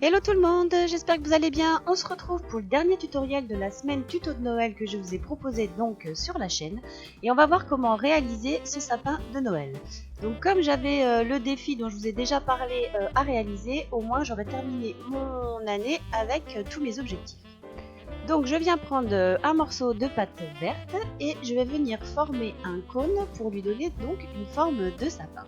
Hello tout le monde, j'espère que vous allez bien. On se retrouve pour le dernier tutoriel de la semaine tuto de Noël que je vous ai proposé donc sur la chaîne. Et on va voir comment réaliser ce sapin de Noël. Donc comme j'avais le défi dont je vous ai déjà parlé à réaliser, au moins j'aurai terminé mon année avec tous mes objectifs. Donc je viens prendre un morceau de pâte verte et je vais venir former un cône pour lui donner donc une forme de sapin.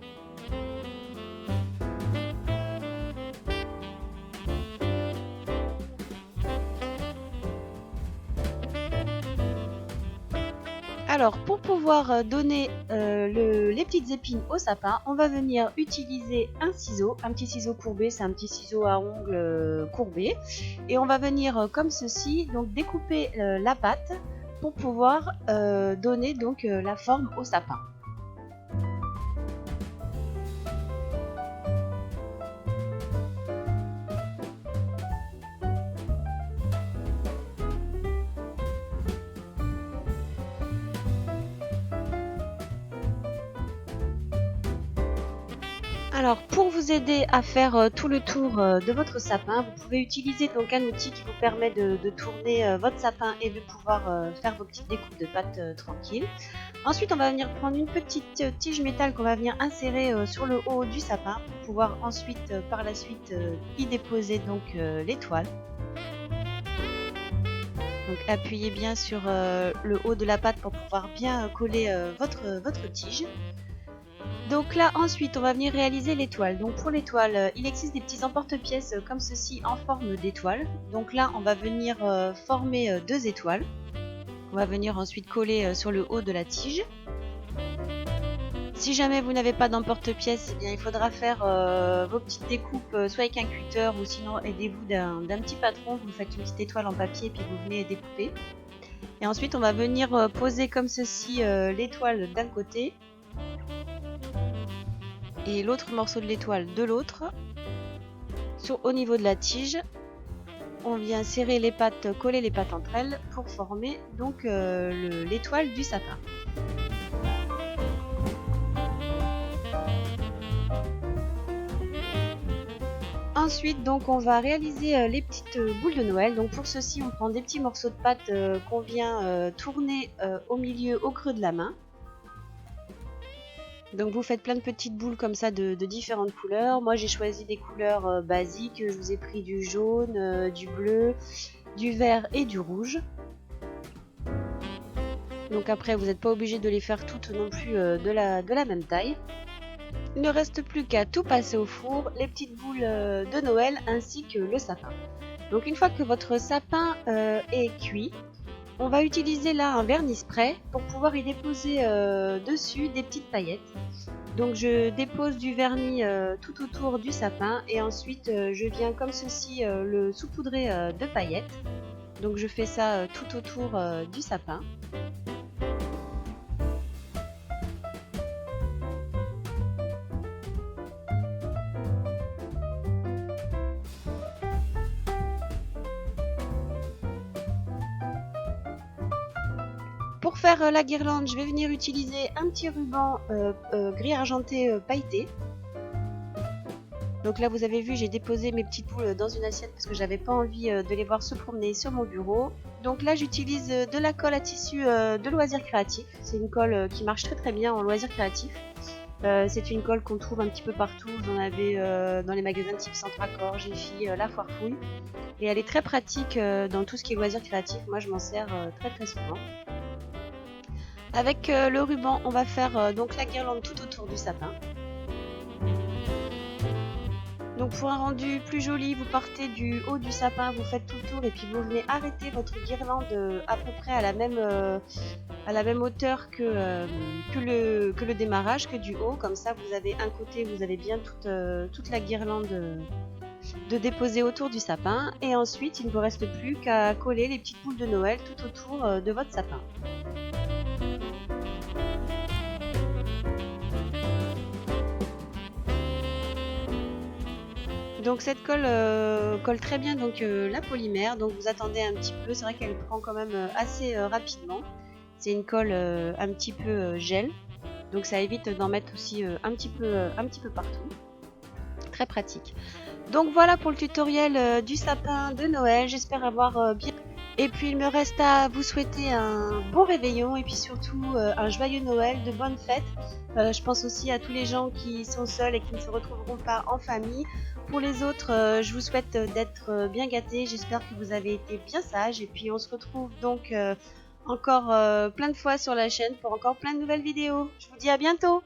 Alors, pour pouvoir donner les petites épines au sapin, on va venir utiliser un petit ciseau courbé, c'est un petit ciseau à ongles courbé. Et on va venir comme ceci, donc découper la pâte pour pouvoir donner donc la forme au sapin. Alors, pour vous aider à faire tout le tour de votre sapin, vous pouvez utiliser donc un outil qui vous permet de tourner votre sapin et de pouvoir faire vos petites découpes de pâte tranquille. Ensuite, on va venir prendre une petite tige métal qu'on va venir insérer sur le haut du sapin pour pouvoir ensuite, par la suite, y déposer donc l'étoile. Donc appuyez bien sur le haut de la pâte pour pouvoir bien coller votre tige. Donc là ensuite on va venir réaliser l'étoile. Donc pour l'étoile il existe des petits emporte-pièces comme ceci en forme d'étoile. Donc là on va venir former deux étoiles. On va venir ensuite coller sur le haut de la tige. Si jamais vous n'avez pas d'emporte-pièce, eh bien il faudra faire vos petites découpes soit avec un cutter ou sinon aidez-vous d'un petit patron. Vous faites une petite étoile en papier et puis vous venez découper. Et ensuite on va venir poser comme ceci l'étoile d'un côté et l'autre morceau de l'étoile de l'autre. Au niveau de la tige, on vient serrer les pattes, coller les pattes entre elles pour former donc l'étoile du sapin. Ensuite, donc, on va réaliser les petites boules de Noël. Donc pour ceci, on prend des petits morceaux de pâte qu'on vient tourner au milieu, au creux de la main. Donc vous faites plein de petites boules comme ça de différentes couleurs. Moi j'ai choisi des couleurs basiques, je vous ai pris du jaune, du bleu, du vert et du rouge. Donc après vous n'êtes pas obligé de les faire toutes non plus de la même taille. Il ne reste plus qu'à tout passer au four, les petites boules de Noël ainsi que le sapin. Donc une fois que votre sapin est cuit, on va utiliser là un vernis spray pour pouvoir y déposer dessus des petites paillettes. Donc je dépose du vernis tout autour du sapin et ensuite je viens comme ceci le saupoudrer de paillettes. Donc je fais ça tout autour du sapin. Pour faire la guirlande, je vais venir utiliser un petit ruban gris argenté pailleté. Donc là vous avez vu, j'ai déposé mes petites boules dans une assiette parce que j'avais pas envie de les voir se promener sur mon bureau. Donc là j'utilise de la colle à tissu de loisirs créatifs. C'est une colle qui marche très très bien en loisirs créatifs. C'est une colle qu'on trouve un petit peu partout. Vous en avez dans les magasins type Centracor, Jiffy, La Foire Fouille. Et elle est très pratique dans tout ce qui est loisirs créatifs. Moi je m'en sers très très souvent. Avec le ruban, on va faire donc la guirlande tout autour du sapin. Donc pour un rendu plus joli, vous partez du haut du sapin, vous faites tout le tour et puis vous venez arrêter votre guirlande à peu près à la même hauteur que le démarrage, que du haut. Comme ça, vous avez un côté, vous avez bien toute la guirlande de déposer autour du sapin. Et ensuite, il ne vous reste plus qu'à coller les petites boules de Noël tout autour de votre sapin. Donc cette colle colle très bien donc la polymère, donc vous attendez un petit peu, c'est vrai qu'elle prend quand même assez rapidement. C'est une colle un petit peu gel, donc ça évite d'en mettre aussi un petit peu partout. Très pratique. Donc voilà pour le tutoriel du sapin de Noël, j'espère avoir bien... Et puis il me reste à vous souhaiter un bon réveillon et puis surtout un joyeux Noël, de bonnes fêtes. Je pense aussi à tous les gens qui sont seuls et qui ne se retrouveront pas en famille. Pour les autres, je vous souhaite d'être bien gâtés, j'espère que vous avez été bien sages et puis on se retrouve donc encore plein de fois sur la chaîne pour encore plein de nouvelles vidéos. Je vous dis à bientôt!